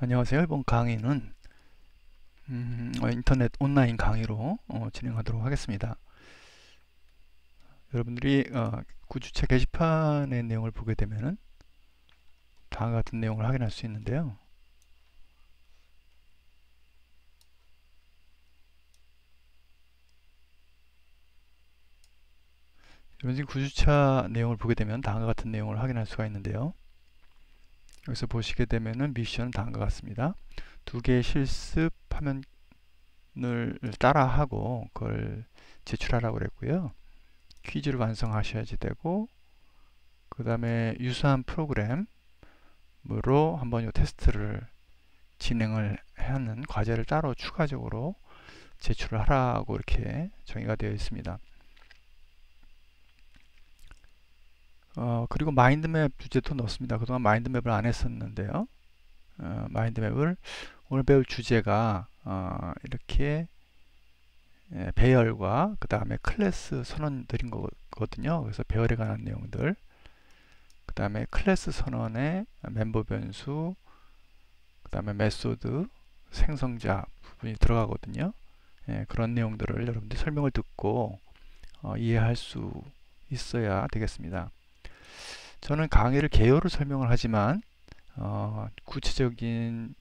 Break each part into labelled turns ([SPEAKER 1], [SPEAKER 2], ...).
[SPEAKER 1] 안녕하세요. 이번 강의는 인터넷 온라인 강의로 진행하도록 하겠습니다. 여러분들이 구주체 게시판의 내용을 보게 되면은 다음과 같은 내용을 확인할 수 있는데요. 여러분들이 구주차 내용을 보게 되면 다음과 같은 내용을 확인할 수가 있는데요. 여기서 보시게 되면은 미션은 다음과 같습니다. 두 개의 실습 화면을 따라하고 그걸 제출하라고 그랬고요. 퀴즈를 완성하셔야지 되고, 그 다음에 유사한 프로그램으로 한번 이 테스트를 진행을 하는 과제를 따로 추가적으로 제출을 하라고 이렇게 정의가 되어 있습니다. 그리고 마인드맵 주제도 넣습니다. 그동안 마인드맵을 안 했었는데요. 마인드맵을 오늘 배울 주제가 이렇게 배열과 그 다음에 클래스 선언들인 거거든요. 그래서 배열에 관한 내용들, 그 다음에 클래스 선언의 멤버 변수, 그 다음에 메소드, 생성자 부분이 들어가거든요. 그런 내용들을 여러분들이 설명을 듣고 이해할 수 있어야 되겠습니다. 저는 강의를 개요로 설명을 하지만 구체적인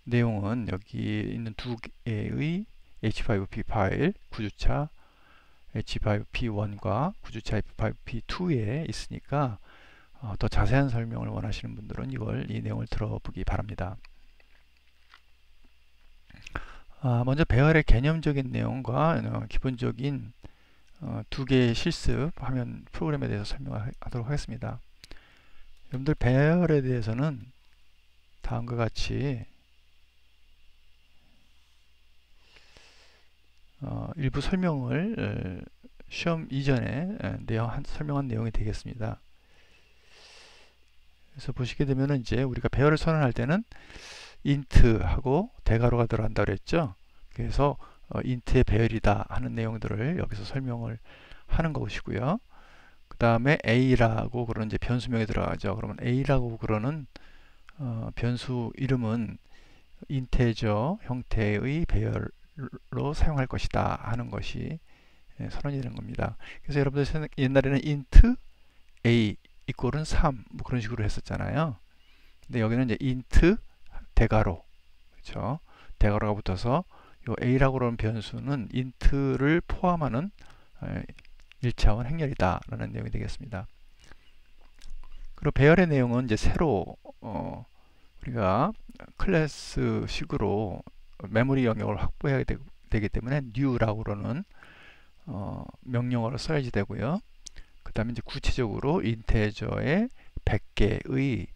[SPEAKER 1] 내용은 여기 있는 두 개의 H5P 파일, 구주차 H5P1과 구주차 H5P2에 있으니까 더 자세한 설명을 원하시는 분들은 이 내용을 들어보기 바랍니다. 먼저 배열의 개념적인 내용과 기본적인 두 개의 실습 화면 프로그램에 대해서 설명하도록 하겠습니다. 여러분들 배열에 대해서는 다음과 같이 일부 설명을 시험 이전에 설명한 내용이 되겠습니다. 그래서 보시게 되면 이제 우리가 배열을 선언할 때는 int하고 대괄호가 들어간다고 그랬죠. 그래서 int의 배열이다 하는 내용들을 여기서 설명을 하는 것이고요. 그 다음에 a라고 그러는 이제 변수명이 들어가죠. 그러면 a라고 그러는 변수 이름은 인테저 형태의 배열로 사용할 것이다 하는 것이 선언이 되는 겁니다. 그래서 여러분들 옛날에는 int a 이꼴은 3 뭐 그런 식으로 했었잖아요. 근데 여기는 이제 int 대괄호, 그렇죠? 대괄호가 붙어서 요 a라고 하는 변수는 int를 포함하는 1차원 행렬이다 라는 내용이 되겠습니다. 그리고 배열의 내용은 이제 새로 우리가 클래스식으로 메모리 영역을 확보해야 되기 때문에 new라고 그러는 명령어를 써야지 되고요. 그 다음에 이제 구체적으로 인테저의 100개의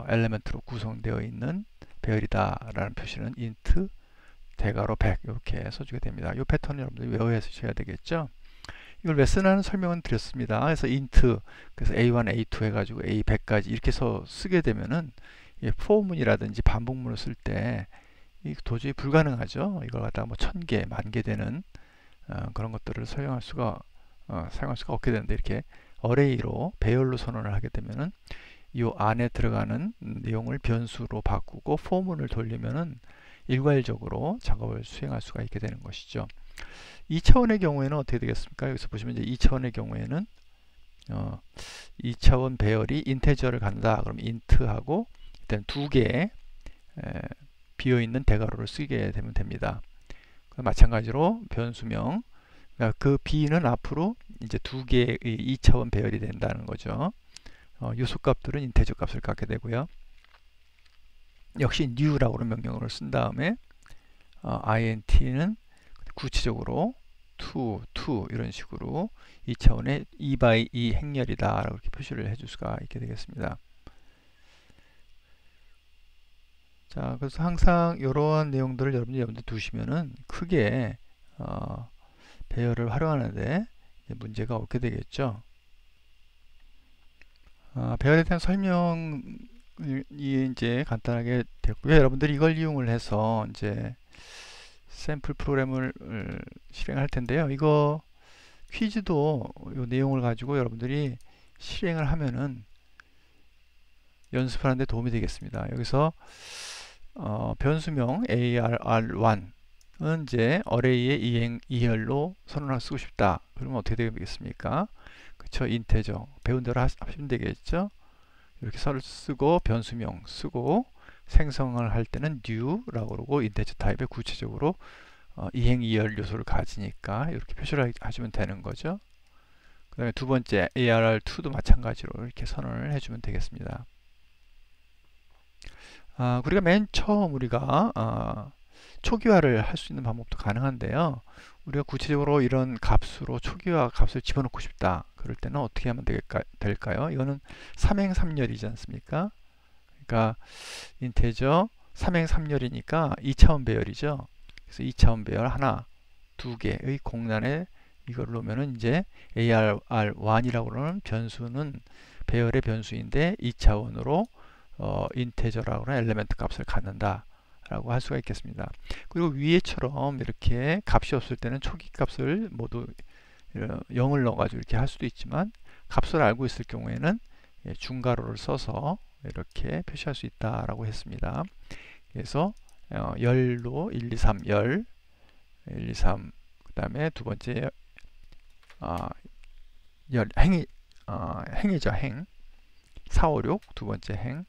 [SPEAKER 1] 엘리멘트로 구성되어 있는 배열이다 라는 표시는 int 대괄호 100 이렇게 써주게 됩니다. 이 패턴을 여러분들이 외워주셔야 되겠죠. 이걸 왜 쓰나는 설명은 드렸습니다. 그래서 int, 그래서 a1, a2 해가지고 a100까지 이렇게 쓰게 되면은 포문이라든지 반복문을 쓸 때 도저히 불가능하죠. 이걸 갖다가 뭐 1000개, 10,000개 되는 그런 것들을 사용할 수가 없게 되는데, 이렇게 어레이로 배열로 선언을 하게 되면은 이 안에 들어가는 내용을 변수로 바꾸고 포문을 돌리면은 일괄적으로 작업을 수행할 수가 있게 되는 것이죠. 2차원의 경우에는 어떻게 되겠습니까? 여기서 보시면 이제 2차원의 경우에는 2차원 배열이 인테저를 간다. 그럼 int하고 일단 두 개의 비어있는 대괄호를 쓰게 되면 됩니다. 마찬가지로 변수명, 그러니까 그 b는 앞으로 이제 두 개의 2차원 배열이 된다는 거죠. 요소값들은 인테저 값을 갖게 되고요. 역시 new라고 하는 명령어를 쓴 다음에 int는 구체적으로 to 이런 식으로 2차원의 2x2 행렬이다 라고 이렇게 표시를 해줄 수가 있게 되겠습니다. 자, 그래서 항상 이러한 내용들을 여러분들이 염두에 두시면은 크게 배열을 활용하는데 문제가 없게 되겠죠. 배열에 대한 설명이 이제 간단하게 됐고요. 여러분들이 이걸 이용을 해서 이제 샘플 프로그램을 실행할 텐데요. 이거 퀴즈도 이 내용을 가지고 여러분들이 실행을 하면은 연습하는 데 도움이 되겠습니다. 여기서 변수명 ARR1은 이제 어레이의 이행 2열로 선언을 쓰고 싶다. 그러면 어떻게 되겠습니까? 그쵸? 인테저. 배운 대로 하시면 되겠죠? 이렇게 쓰고 변수명 쓰고 생성을 할 때는 new라고 그러고 인테저 타입에 구체적으로 이행 2열 요소를 가지니까 이렇게 표시를 하시면 되는 거죠. 그 다음에 두 번째 ARR2도 마찬가지로 이렇게 선언을 해주면 되겠습니다. 우리가 맨 처음 우리가 초기화를 할 수 있는 방법도 가능한데요. 우리가 구체적으로 이런 값으로 초기화 값을 집어넣고 싶다. 그럴 때는 어떻게 하면 될까요? 이거는 3행 3열이지 않습니까? 그러니까 인테저 3행 3열이니까 2차원 배열이죠. 그래서 2차원 배열 하나, 두 개의 공란에 이걸 놓으면은 이제 ARR1이라고 하는 변수는 배열의 변수인데 2차원으로 인테저라고 하는 엘리멘트 값을 갖는다 라고 할 수가 있겠습니다. 그리고 위에처럼 이렇게 값이 없을 때는 초기 값을 모두 0을 넣어가지고 이렇게 할 수도 있지만 값을 알고 있을 경우에는 중괄호를 써서 이렇게 표시할 수 있다라고 했습니다. 그래서 열로 1, 2, 3 열, 1, 2, 3 그 다음에 두 번째 열 행이죠. 행 4, 5, 6 두 번째 행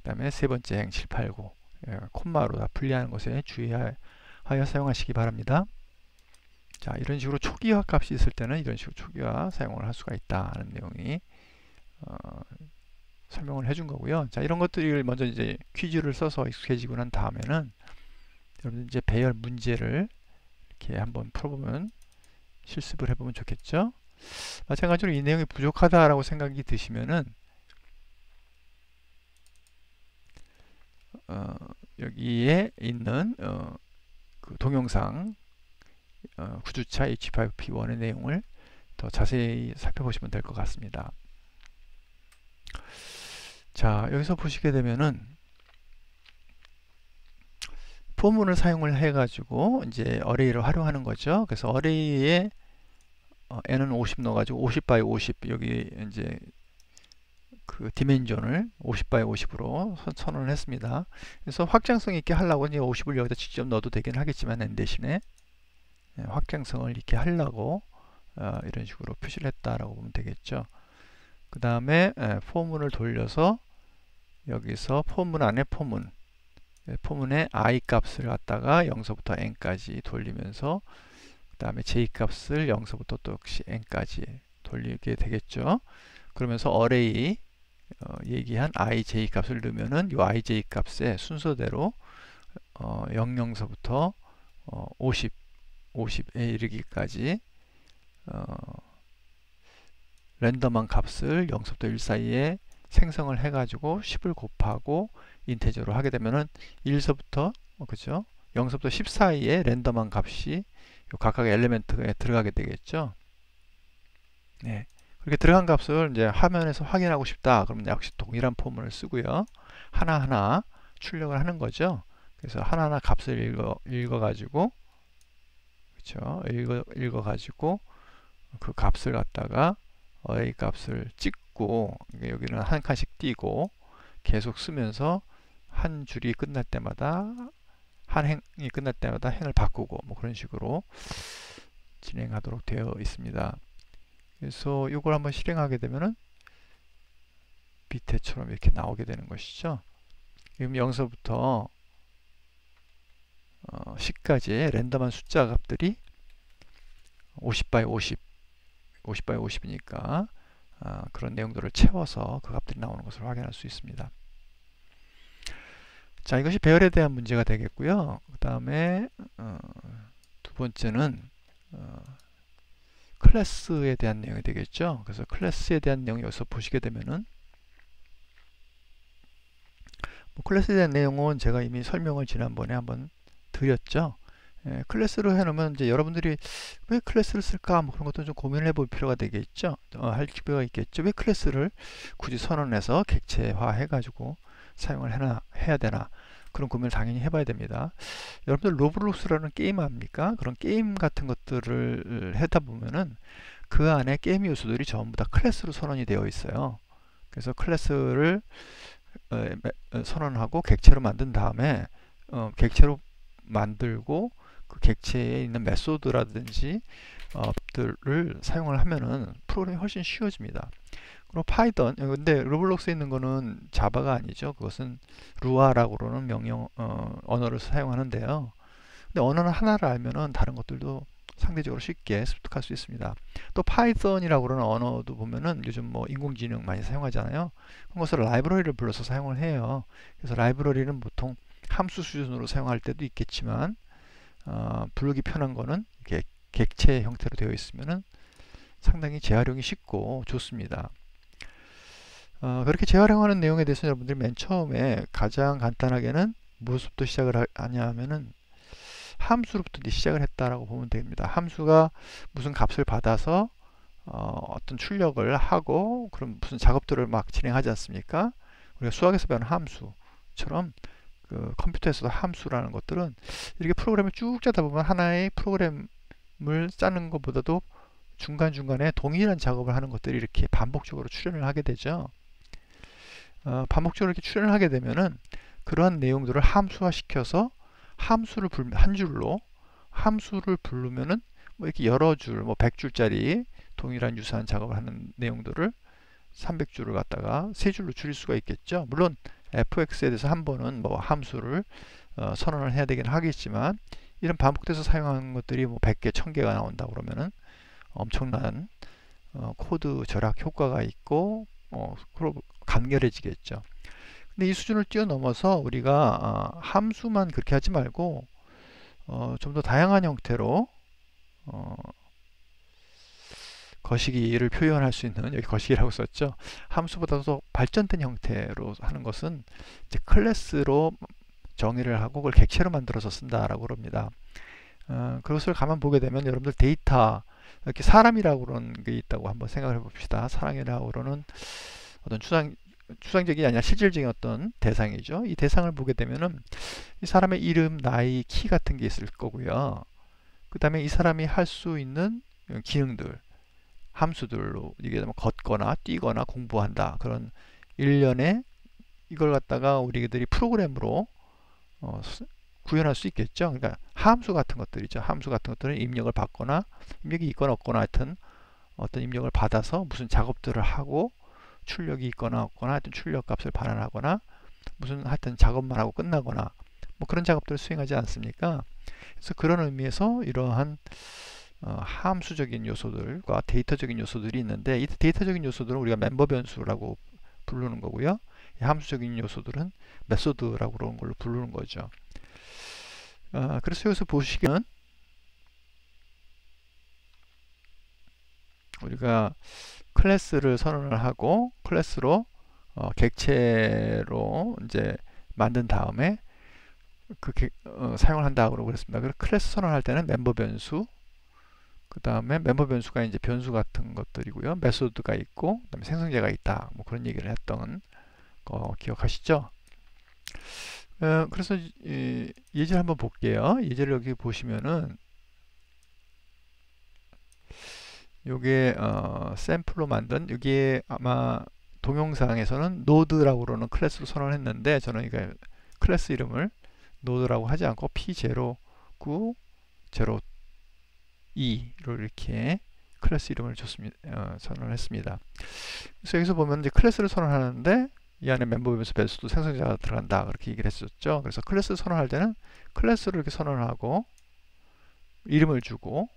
[SPEAKER 1] 그 다음에 세 번째 행 7, 8, 9 콤마로 다 분리하는 것에 주의하여 사용하시기 바랍니다. 자, 이런 식으로 초기화 값이 있을 때는 이런 식으로 초기화 사용을 할 수가 있다는 내용이 설명을 해준 거고요. 자, 이런 것들을 먼저 이제 퀴즈를 써서 익숙해지고 난 다음에는 여러분들 이제 배열 문제를 이렇게 한번 풀어보면 실습을 해보면 좋겠죠. 마찬가지로 이 내용이 부족하다라고 생각이 드시면은 여기에 있는 그 동영상 구주차 H5P1의 내용을 더 자세히 살펴보시면 될 것 같습니다. 자, 여기서 보시게 되면은 포문을 사용을 해가지고 이제 어레이를 활용하는 거죠. 그래서 어레이에 n은 50 넣어가지고 50 by 50 여기 이제 그 디멘전을 50 by 50으로 선언을 했습니다. 그래서 확장성 있게 하려고 이제 50을 여기다 직접 넣어도 되긴 하겠지만 n 대신에 확장성을 이렇게 하려고 이런 식으로 표시를 했다라고 보면 되겠죠. 그 다음에 포문을 돌려서 여기서 포문 안에 포문의 i 값을 갖다가 0서부터 n까지 돌리면서 그 다음에 j 값을 0서부터 또 역시 n까지 돌리게 되겠죠. 그러면서 어레이 얘기한 ij 값을 넣으면은 이 ij 값의 순서대로 00서부터 50에 이르기까지 랜덤한 값을 0서부터 1 사이에 생성을 해가지고 10을 곱하고 인테저로 하게 되면은 1서부터 그죠? 0서부터 10 사이에 랜덤한 값이 각각의 엘리멘트에 들어가게 되겠죠. 네. 그렇게 들어간 값을 이제 화면에서 확인하고 싶다. 그러면 역시 동일한 포문을 쓰고요. 하나하나 출력을 하는 거죠. 그래서 하나하나 값을 읽어가지고 그렇죠. 읽어가지고 그 값을 갖다가 어레이 값을 찍고 여기는 한 칸씩 띄고 계속 쓰면서 한 줄이 끝날 때마다 한 행이 끝날 때마다 행을 바꾸고 뭐 그런 식으로 진행하도록 되어 있습니다. 그래서 이걸 한번 실행하게 되면은 밑에처럼 이렇게 나오게 되는 것이죠. 그럼 0서부터 10까지의 랜덤한 숫자 값들이 50 by 50 by 50이니까 그런 내용들을 채워서 그 값들이 나오는 것을 확인할 수 있습니다. 자, 이것이 배열에 대한 문제가 되겠고요. 그 다음에 두 번째는 클래스에 대한 내용이 되겠죠. 그래서 클래스에 대한 내용 여기서 보시게 되면은 클래스에 대한 내용은 제가 이미 설명을 지난번에 한번 드렸죠. 클래스로 해놓으면 이제 여러분들이 왜 클래스를 쓸까 뭐 그런 것도 좀 고민을 해볼 필요가 되겠죠. 할 필요가 있겠죠. 왜 클래스를 굳이 선언해서 객체화 해가지고 사용을 해야 되나 그런 고민을 당연히 해봐야 됩니다. 여러분들 로블록스라는 게임 압니까? 그런 게임 같은 것들을 하다 보면은 그 안에 게임 요소들이 전부 다 클래스로 선언이 되어 있어요. 그래서 클래스를 선언하고 객체로 만든 다음에 객체로 만들고 그 객체에 있는 메소드라든지 들을 사용을 하면은 프로그램이 훨씬 쉬워집니다. 그리고 파이썬, 근데 로블록스에 있는 거는 자바가 아니죠. 그것은 루아라고 그러는 언어를 사용하는데요. 근데 언어는 하나를 알면은 다른 것들도 상대적으로 쉽게 습득할 수 있습니다. 또 파이썬이라고 그러는 언어도 보면은 요즘 뭐 인공지능 많이 사용하잖아요. 그런 것을 라이브러리를 불러서 사용을 해요. 그래서 라이브러리는 보통 함수 수준으로 사용할 때도 있겠지만 부르기 편한 거는 이렇게 객체 형태로 되어 있으면은 상당히 재활용이 쉽고 좋습니다. 그렇게 재활용하는 내용에 대해서 여러분들이 맨 처음에 가장 간단하게는 무엇부터 시작을 하냐 하면은 함수로부터 시작을 했다라고 보면 됩니다. 함수가 무슨 값을 받아서 어떤 출력을 하고 그럼 무슨 작업들을 막 진행하지 않습니까? 우리가 수학에서 배우는 함수처럼 그 컴퓨터에서도 함수라는 것들은 이렇게 프로그램을 쭉 짜다 보면 하나의 프로그램을 짜는 것보다도 중간중간에 동일한 작업을 하는 것들이 이렇게 반복적으로 출현을 하게 되죠. 반복적으로 이렇게 출현을 하게 되면은 그러한 내용들을 함수화시켜서 한 줄로 함수를 부르면은 뭐 이렇게 여러 줄, 뭐 100줄짜리 동일한 유사한 작업을 하는 내용들을 300줄을 갖다가 세 줄로 줄일 수가 있겠죠. 물론 fx에 대해서 한 번은 뭐 함수를 선언을 해야 되긴 하겠지만 이런 반복돼서 사용하는 것들이 뭐 100개, 1000개가 나온다 그러면은 엄청난 코드 절약 효과가 있고 간결해지겠죠. 근데 이 수준을 뛰어넘어서 우리가 함수만 그렇게 하지 말고 좀 더 다양한 형태로 거시기를 표현할 수 있는, 여기 거시기라고 썼죠. 함수보다도 발전된 형태로 하는 것은 이제 클래스로 정의를 하고 그걸 객체로 만들어서 쓴다라고 그럽니다. 그것을 가만 보게 되면 여러분들 데이터, 이렇게 사람이라고 그러는 게 있다고 한번 생각을 해봅시다. 사람이라고 그러는 어떤 추상적이 아니라 실질적인 어떤 대상이죠. 이 대상을 보게 되면은 이 사람의 이름, 나이, 키 같은 게 있을 거고요. 그 다음에 이 사람이 할 수 있는 기능들, 함수들로 이게 뭐 걷거나 뛰거나 공부한다. 그런 일련의 이걸 갖다가 우리들이 프로그램으로 구현할 수 있겠죠. 그러니까 함수 같은 것들이죠. 함수 같은 것들은 입력을 받거나 입력이 있거나 없거나 하여튼 어떤 입력을 받아서 무슨 작업들을 하고 출력이 있거나 없거나 하여튼 출력 값을 반환하거나 무슨 하여튼 작업만 하고 끝나거나 뭐 그런 작업들을 수행하지 않습니까? 그래서 그런 의미에서 이러한 함수적인 요소들과 데이터적인 요소들이 있는데 이 데이터적인 요소들은 우리가 멤버 변수라고 부르는 거고요. 이 함수적인 요소들은 메소드라고 그런 걸로 부르는 거죠. 그래서 여기서 보시면 우리가 클래스를 선언을 하고 클래스로 객체로 이제 만든 다음에 사용을 한다고 그랬습니다. 그래서 클래스 선언할 때는 멤버 변수, 그 다음에 멤버 변수가 이제 변수 같은 것들이고요. 메소드가 있고, 그다음에 생성자가 있다. 뭐 그런 얘기를 했던 거 기억하시죠? 그래서 예제를 한번 볼게요. 예제를 여기 보시면은 요게 샘플로 만든 여기에 아마 동영상에서는 노드라고 그러는 클래스로 선언했는데 저는 이게 클래스 이름을 노드라고 하지 않고 p0902로 이렇게 클래스 이름을 선언을 했습니다. 그래서 여기서 보면 이제 클래스를 선언하는데 이 안에 멤버 변수 배수도 생성자가 들어간다 그렇게 얘기를 했었죠. 그래서 클래스 선언할 때는 클래스를 이렇게 선언하고 이름을 주고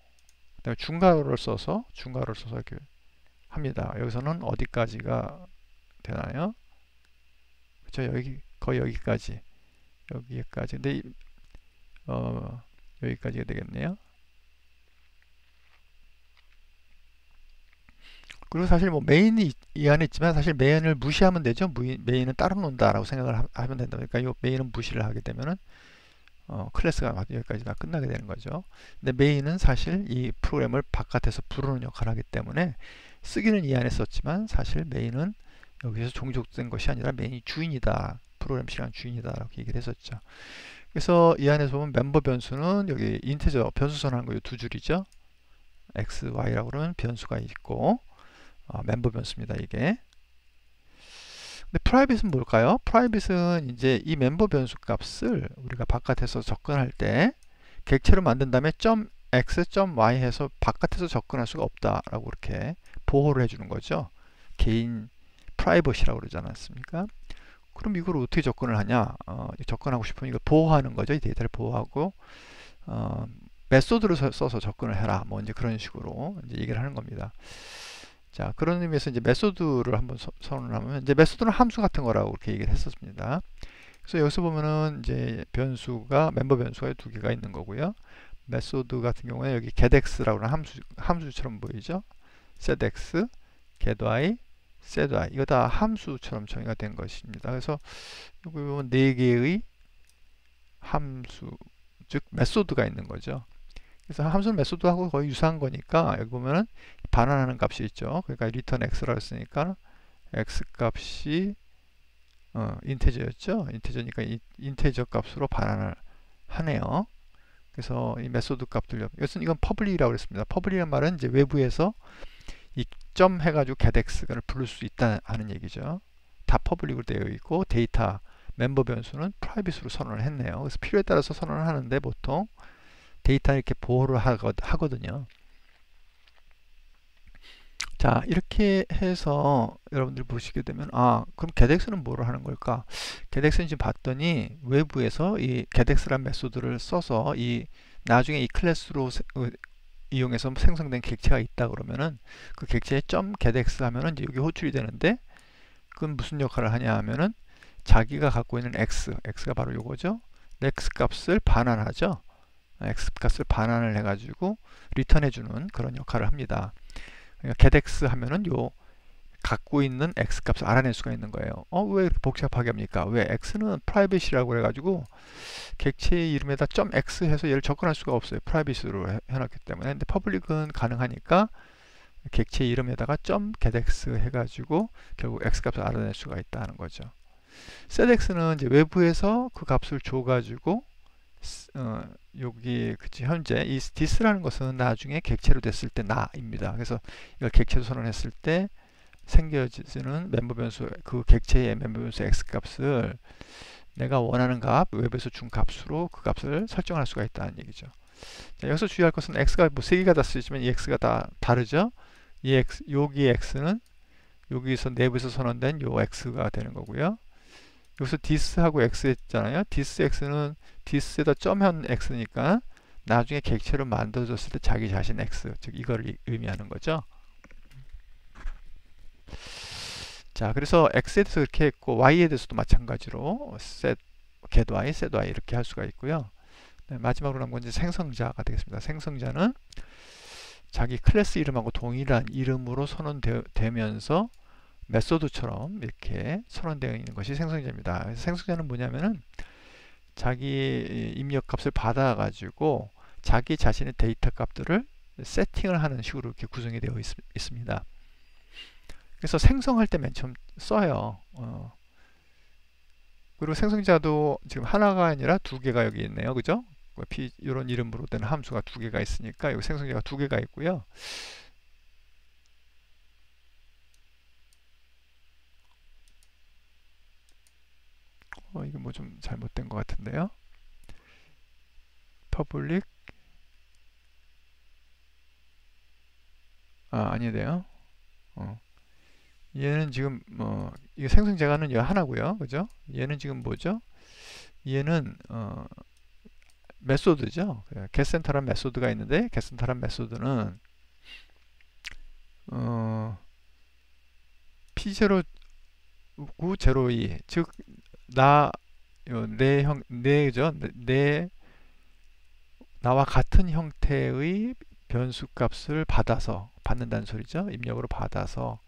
[SPEAKER 1] 그다음에 중괄호를 써서 이렇게 합니다. 여기서는 어디까지가 되나요? 그렇죠. 거의 여기까지. 근데 여기까지가 되겠네요. 그리고 사실 뭐 메인이 이 안에 있지만 사실 메인을 무시하면 되죠. 메인은 따로 논다라고 생각을 하면 된다. 그러니까 이 메인은 무시를 하게 되면은 클래스가 여기까지가 끝나게 되는 거죠. 근데 메인은 사실 이 프로그램을 바깥에서 부르는 역할을 하기 때문에 쓰기는 이 안에 썼지만 사실 메인은 여기서 종족된 것이 아니라 메인이 주인이다. 프로그램 시간 주인이다. 라고 얘기를 했었죠. 그래서 이 안에서 보면 멤버 변수는 여기 인티저 변수 선언한 거 이 두 줄이죠. x, y라고 그러면 변수가 있고 멤버 변수입니다. 이게. 근데 프라이빗은 뭘까요? 프라이빗은 이제 이 멤버 변수 값을 우리가 바깥에서 접근할 때 객체로 만든 다음에 .x, .y 해서 바깥에서 접근할 수가 없다라고 이렇게 보호를 해주는 거죠. 개인 프라이버시라고 그러지 않았습니까? 그럼 이걸 어떻게 접근을 하냐? 접근하고 싶으면 이걸 보호하는 거죠. 이 데이터를 보호하고 어, 메소드를 써서 접근을 해라. 뭐 이제 그런 식으로 이제 얘기를 하는 겁니다. 자, 그런 의미에서 이제 메소드를 한번 선언을 하면 이제 메소드는 함수 같은 거라고 이렇게 얘기를 했었습니다. 그래서 여기서 보면은 이제 변수가 멤버 변수가 두 개가 있는 거고요. 메소드 같은 경우에 여기 getX라고 하는 함수처럼 보이죠? setX, getY, setY 이거 다 함수처럼 정의가 된 것입니다. 그래서 여기 보면 네 개의 함수 즉 메소드가 있는 거죠. 그래서 함수는 메소드하고 거의 유사한 거니까 여기 보면은 반환하는 값이 있죠. 그러니까 return x라고 했으니까 x 값이 인테저였죠. 인테저니까 인테저 값으로 반환을 하네요. 그래서 이 메소드 값들 이건 public이라고 그랬습니다. public이란 말은 이제 외부에서 이 점 해가지고 getX를 부를 수 있다 하는 얘기죠. 다 public으로 되어 있고 데이터 멤버 변수는 프라이빗으로 선언을 했네요. 그래서 필요에 따라서 선언을 하는데 보통 데이터 이렇게 보호를 하거든요. 자, 이렇게 해서 여러분들 보시게 되면 그럼 getX는 뭐를 하는 걸까? getX는 지금 봤더니 외부에서 이 getX라는 메소드를 써서 이 나중에 이 클래스로 이용해서 생성된 객체가 있다 그러면은 그 객체에 .getX 하면은 이제 여기 호출이 되는데 그건 무슨 역할을 하냐 하면은 자기가 갖고 있는 x가 바로 요거죠. x 값을 반환하죠. x 값을 반환을 해가지고 리턴해주는 그런 역할을 합니다. 그러니까 getX 하면은 요 갖고 있는 x 값을 알아낼 수가 있는 거예요. 왜 이렇게 복잡하게 합니까? 왜 x는 private이라고 해가지고 객체의 이름에다 .x 해서 얘를 접근할 수가 없어요. private로 해놨기 때문에. 근데 public은 가능하니까 객체 이름에다가 .getX 해가지고 결국 x 값을 알아낼 수가 있다는 거죠. setX는 이제 외부에서 그 값을 줘가지고 여기 그치 현재 이 this라는 것은 나중에 객체로 됐을 때 나입니다. 그래서 이걸 객체로 선언했을 때 생겨지는 멤버 변수 그 객체의 멤버 변수 x 값을 내가 원하는 값 외부에서 준 값으로 그 값을 설정할 수가 있다는 얘기죠. 자, 여기서 주의할 것은 x가 뭐 세 개가 다 쓰이지만 이 x가 다 다르죠. 이 x 여기 x는 여기서 내부에서 선언된 요 x가 되는 거고요. 여기서 this하고 x 했잖아요. thisx는 this에다 점한 x니까 나중에 객체로 만들어졌을 때 자기 자신 x 즉 이걸 의미하는 거죠. 자, 그래서 x에 대해서 이렇게 했고 y에 대해서도 마찬가지로 set, getY, setY 이렇게 할 수가 있고요. 네, 마지막으로 남은 건 이제 생성자가 되겠습니다. 생성자는 자기 클래스 이름하고 동일한 이름으로 선언되면서 메소드처럼 이렇게 선언되어 있는 것이 생성자입니다. 그래서 생성자는 뭐냐면은 자기 입력 값을 받아 가지고 자기 자신의 데이터 값들을 세팅을 하는 식으로 이렇게 구성이 되어 있습니다. 그래서 생성할 때 맨 처음 써요. 그리고 생성자도 지금 하나가 아니라 두 개가 여기 있네요. 그죠? 이런 이름으로 된 함수가 두 개가 있으니까 여기 생성자가 두 개가 있고요. 이게 뭐 좀 잘못된 것 같은데요. public 아니네요. 얘는 지금 이 생성자가는 얘 하나고요. 그죠? 얘는 지금 뭐죠? 얘는 메소드죠. getCenter란 메소드가 있는데 getCenter란 메소드는 p0 902 즉 나와 같은 형태의 변수 값을 받는다는 소리죠. 입력으로 받아서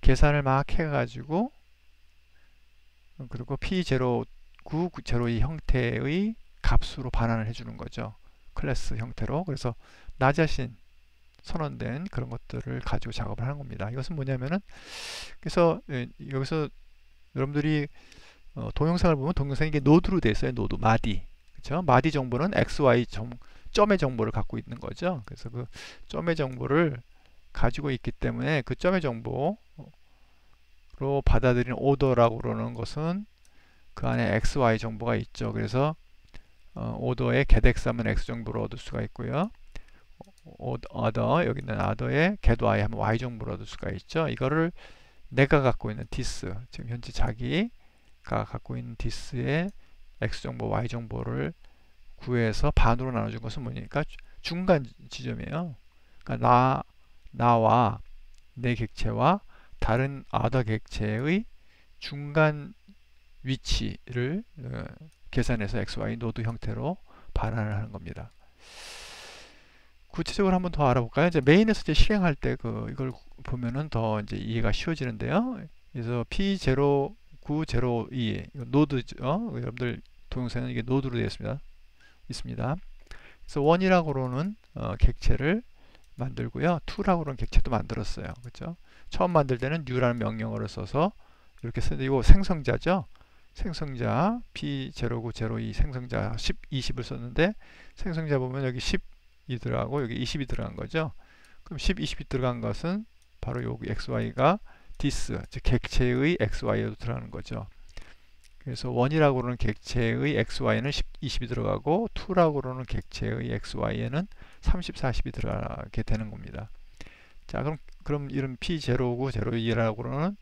[SPEAKER 1] 계산을 막 해가지고 그리고 P0902 형태의 값으로 반환을 해주는 거죠. 클래스 형태로. 그래서 나 자신 선언된 그런 것들을 가지고 작업을 하는 겁니다. 이것은 뭐냐면은 그래서 여기서 여러분들이 동영상을 보면 동영상이 이게 노드로 되어 있어요. 노드, 마디. 그렇죠? 마디 정보는 XY 점의 정보를 갖고 있는 거죠. 그래서 그 점의 정보를 가지고 있기 때문에 그 점의 정보를 받아들이는 오더라고 그러는 것은 그 안에 XY 정보가 있죠. 그래서 오더의 getX하면 X 정보를 얻을 수가 있고요. other, 여기 있는 other의 getY 하면 Y 정보를 얻을 수가 있죠. 이거를 내가 갖고 있는 this, 지금 현재 자기가 갖고 있는 this의 X 정보, Y 정보를 구해서 반으로 나눠준 것은 뭐니까 중간 지점이에요. 그러니까 나와 내 객체와 다른 other 객체의 중간 위치를 계산해서 XY 노드 형태로 반환을 하는 겁니다. 구체적으로 한번 더 알아볼까요? 이제 메인에서 이제 실행할 때 이걸 보면은 더 이제 이해가 쉬워지는데요. 그래서 P0902 노드죠. 여러분들 동영상은 이게 노드로 되어 있습니다. 그래서 1이라고는 객체를 만들고요. 2라고는 객체도 만들었어요. 그렇죠? 처음 만들 때는 new라는 명령어를 써서 이렇게 쓰는데 이거 생성자죠. 생성자 P0902 생성자 10, 20을 썼는데 생성자 보면 여기 10이 들어가고 여기 20이 들어간 거죠. 그럼 10, 20이 들어간 것은 바로 여기 XY가 this, 즉 객체의 XY에도 들어가는 거죠. 그래서 1이라고 그러는 객체의 XY는 10, 20이 들어가고 2라고 그러는 객체의 XY에는 30, 40이 들어가게 되는 겁니다. 자, 그럼 이런 P0902라고 그러는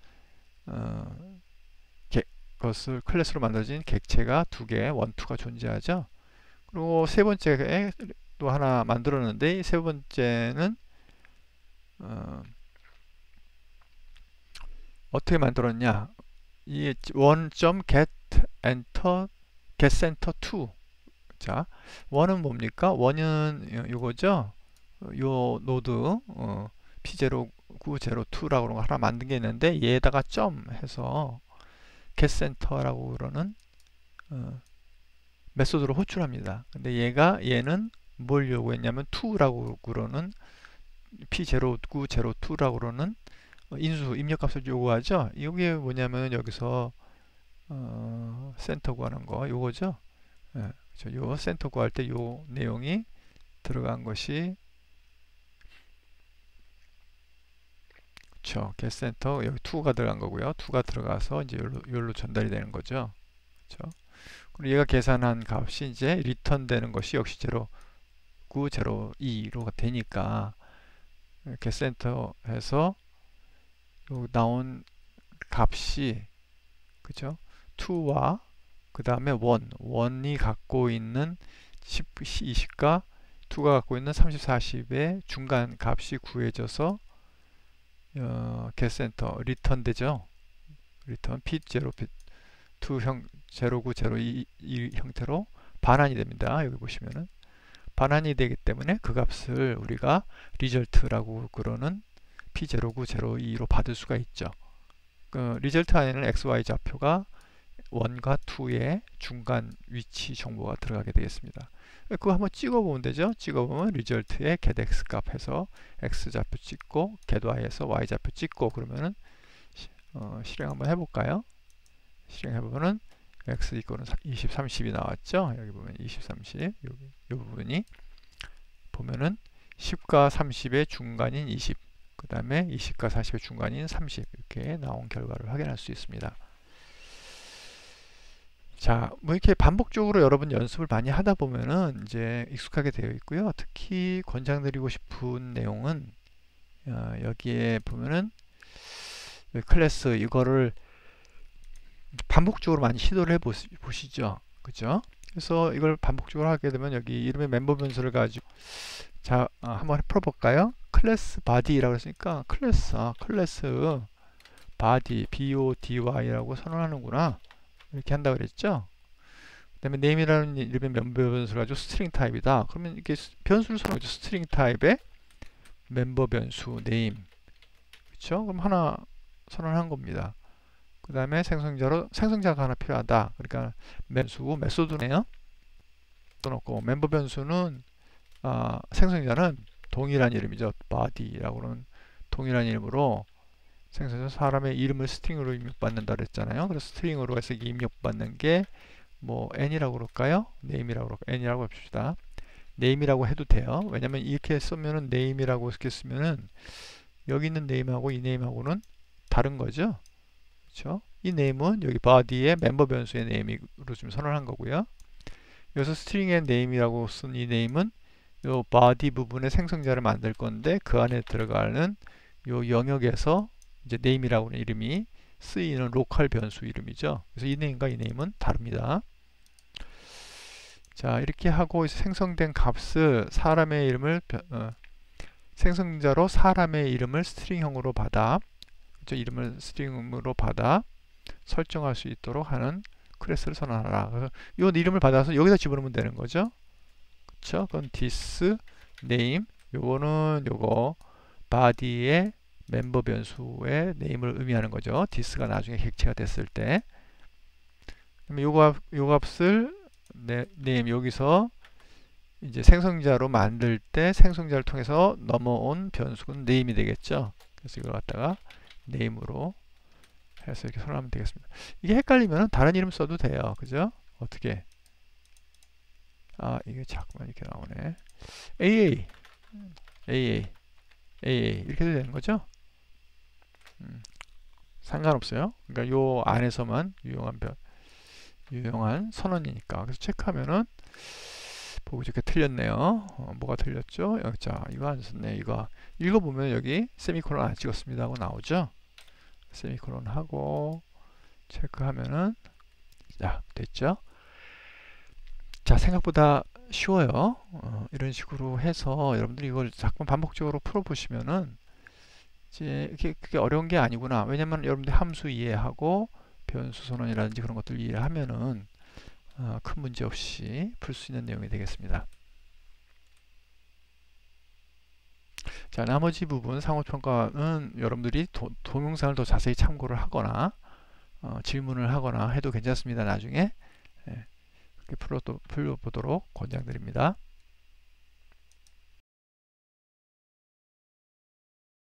[SPEAKER 1] 것을 클래스로 만들어진 객체가 두 개, 1, 2가 존재하죠. 그리고 세 번째에 또 하나 만들었는데 세 번째는 어떻게 만들었냐? 이 1.get enter get center 2. 자, 1은 뭡니까? 1은 이거죠. 요 노드 P0902라고 그런 거 하나 만든 게 있는데 얘에다가 점 해서 getCenter라고 그러는 메소드로 호출합니다. 근데 얘는 뭘 요구했냐면 2라고 그러는 P0902라고 그러는 인수 입력값을 요구하죠. 이게 뭐냐면 여기서 센터 구하는 거 요거죠. 예, 그렇죠. 요 센터 구할 때 요 내용이 들어간 것이 그렇죠. getCenter 여기 2가 들어간 거고요. 2가 들어가서 이제 여기로 전달이 되는 거죠. 그렇죠. 그리고 얘가 계산한 값이 이제 리턴 되는 것이 역시 0902로 되니까 getCenter에서 나온 값이 그죠? 2와 그 다음에 1이 갖고 있는 10, 20과 2가 갖고 있는 30, 40의 중간 값이 구해져서 getCenter 리턴 되죠. 리턴 P0, P2 0902 형태로 반환이 됩니다. 여기 보시면은 반환이 되기 때문에 그 값을 우리가 result라고 그러는 P0902로 받을 수가 있죠. 그 result 안에는 XY 좌표가 1과 2의 중간 위치 정보가 들어가게 되겠습니다. 그거 한번 찍어보면 되죠. 찍어보면 result에 getX 값 해서 X 좌표 찍고 getY에서 Y 좌표 찍고 그러면은 실행 한번 해볼까요? 실행해보면은 X 이거는 20, 30이 나왔죠. 여기 보면 20, 30 이 부분이 보면은 10과 30의 중간인 20 그 다음에 20과 40의 중간인 30 이렇게 나온 결과를 확인할 수 있습니다. 자, 뭐 이렇게 반복적으로 여러분 연습을 많이 하다 보면은 이제 익숙하게 되어 있고요. 특히 권장드리고 싶은 내용은 여기에 보면은 클래스 이거를 반복적으로 많이 시도를 해 보시죠. 그죠? 그래서 이걸 반복적으로 하게 되면 여기 이름의 멤버 변수를 가지고 자, 한번 풀어볼까요? 클래스 body라고 했으니까 클래스 body BODY라고 선언하는구나. 이렇게 한다고 그랬죠. 그 다음에 name이라는 이름의 멤버 변수를 가지고 스트링 타입이다. 그러면 이렇게 변수를 선언하죠. 스트링 타입의 멤버 변수 name. 그렇죠? 그럼 하나 선언한 겁니다. 그 다음에 생성자가 하나 필요하다. 그러니까 변수 메소드네요. 또 넣고 멤버 변수는 생성자는 동일한 이름이죠. body라고 하는 동일한 이름으로 생성자 사람의 이름을 스트링으로 입력받는다 그랬잖아요. 그래서 스트링으로 해서 입력받는 게 뭐 n이라고 그럴까요? name이라고 그럴까요? n이라고 합시다. name이라고 해도 돼요. 왜냐면 이렇게 쓰면은 name이라고 이렇게 쓰면은 여기 있는 name하고 이 name하고는 다른 거죠. 그렇죠? 이 name은 여기 body의 멤버 변수의 name으로 좀 선언한 거고요. 여기서 string의 name이라고 쓴 이 name은 요 body 부분의 생성자를 만들 건데 그 안에 들어가는 요 영역에서 이제 name이라고 하는 이름이 쓰이는 로컬 변수 이름이죠. 그래서 이 name과 이 name은 다릅니다. 자, 이렇게 하고 생성된 값을 사람의 이름을 생성자로 사람의 이름을 스트링형으로 받아, 그렇죠? 이름을 스트링으로 받아 설정할 수 있도록 하는 클래스를 선언하라. 그래서 이 이름을 받아서 여기다 집어넣으면 되는 거죠. 그렇죠? 그건 this name, 요거는 요거 body의 멤버 변수의 name을 의미하는 거죠. this가 나중에 객체가 됐을 때. 그러면 요 값을 name 여기서 이제 생성자로 만들 때 생성자를 통해서 넘어온 변수는 name이 되겠죠. 그래서 이걸 갖다가 name으로 해서 이렇게 선언하면 되겠습니다. 이게 헷갈리면 다른 이름 써도 돼요. 그죠? 어떻게? 아, 이게 자꾸만 이렇게 나오네. AA, AA, AA 이렇게 해도 되는 거죠? 상관없어요. 그러니까 요 안에서만 유용한 선언이니까. 그래서 체크하면은 보고 이렇게 틀렸네요. 뭐가 틀렸죠? 자, 이거 안 썼네. 이거 읽어보면 여기 세미콜론 안 찍었습니다 하고 나오죠. 세미콜론 하고 체크하면은 자, 됐죠? 자, 생각보다 쉬워요. 이런 식으로 해서 여러분들이 이걸 자꾸 반복적으로 풀어보시면은 이제 그게 어려운 게 아니구나. 왜냐면 여러분들이 함수 이해하고 변수 선언이라든지 그런 것들 이해하면은 큰 문제 없이 풀 수 있는 내용이 되겠습니다. 자, 나머지 부분 상호평가는 여러분들이 동영상을 더 자세히 참고를 하거나 질문을 하거나 해도 괜찮습니다. 나중에 그렇게 풀어보도록 권장드립니다.